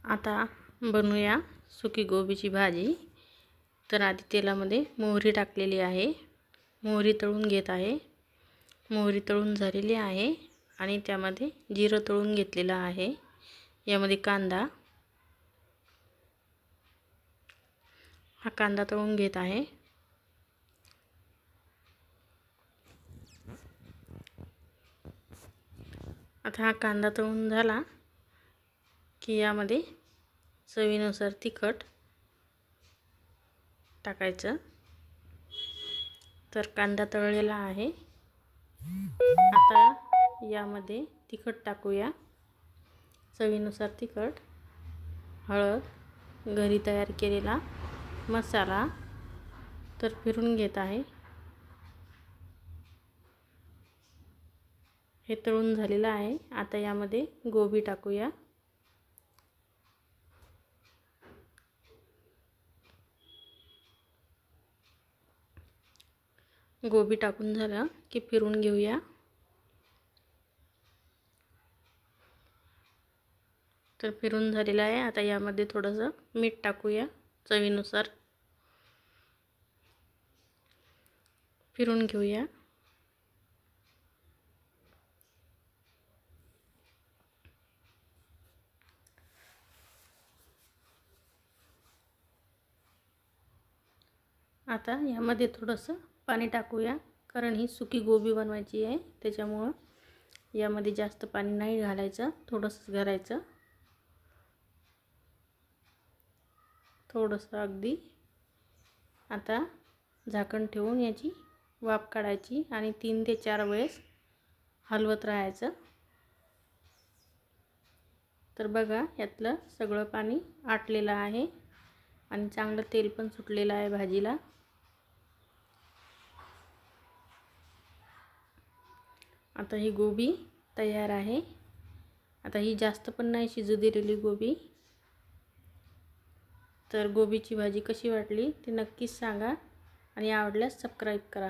आता बनवूया सुकी गोबीची भाजी। तर आधी तेलामध्ये मोहरी टाकलेली आहे। मोहरी तळून घेत आहे। मोहरी तळून झालेली आहे आणि त्यामध्ये जिरं तळून घेतलेलं आहे। यामध्ये कांदा, हा कांदा तळून घेत आहे। आता हा कांदा तळून झाला की यामध्ये चवीनुसार तिखट टाकायचं। तर कांदा तळलेला आहे। आता यामध्ये तिखट टाकूया, चवीनुसार तिखट, हळद, घरी तयार केलेला मसाला। तर फिरून घेत आहे। हे तळून झालेलं आहे। आता यामध्ये गोबी टाकूया। गोबी टाकून झालं की फिरून घेऊया। तर फिरून झालेलं आहे। आता यामध्ये थोडंसं मीठ टाकूया चवीनुसार, फिरून घेऊया। आता यामध्ये थोडंसं पाणी टाकूया, कारण ही सुकी गोबी बनवायची आहे, त्याच्यामुळे यामध्ये जास्त पाणी नाही घालायचं, थोडंसं घालायचं, थोडंसं अगदी। आता झाकण ठेवून याची वाफ काढायची आणि 3 ते 4 वेळेस हलवत राहायचं। तर बघा, यातलं सगळं पाणी आटलेलं आहे आणि चांगलं तेल पण सुटलेलं आहे भाजीला। आता ही गोबी तयार आहे। आता ही जास्त पण नाही शिजू दिलेली गोबी। तर गोबीची भाजी कशी वाटली ते नक्कीच सांगा आणि आवडल्यास सबस्क्राईब करा।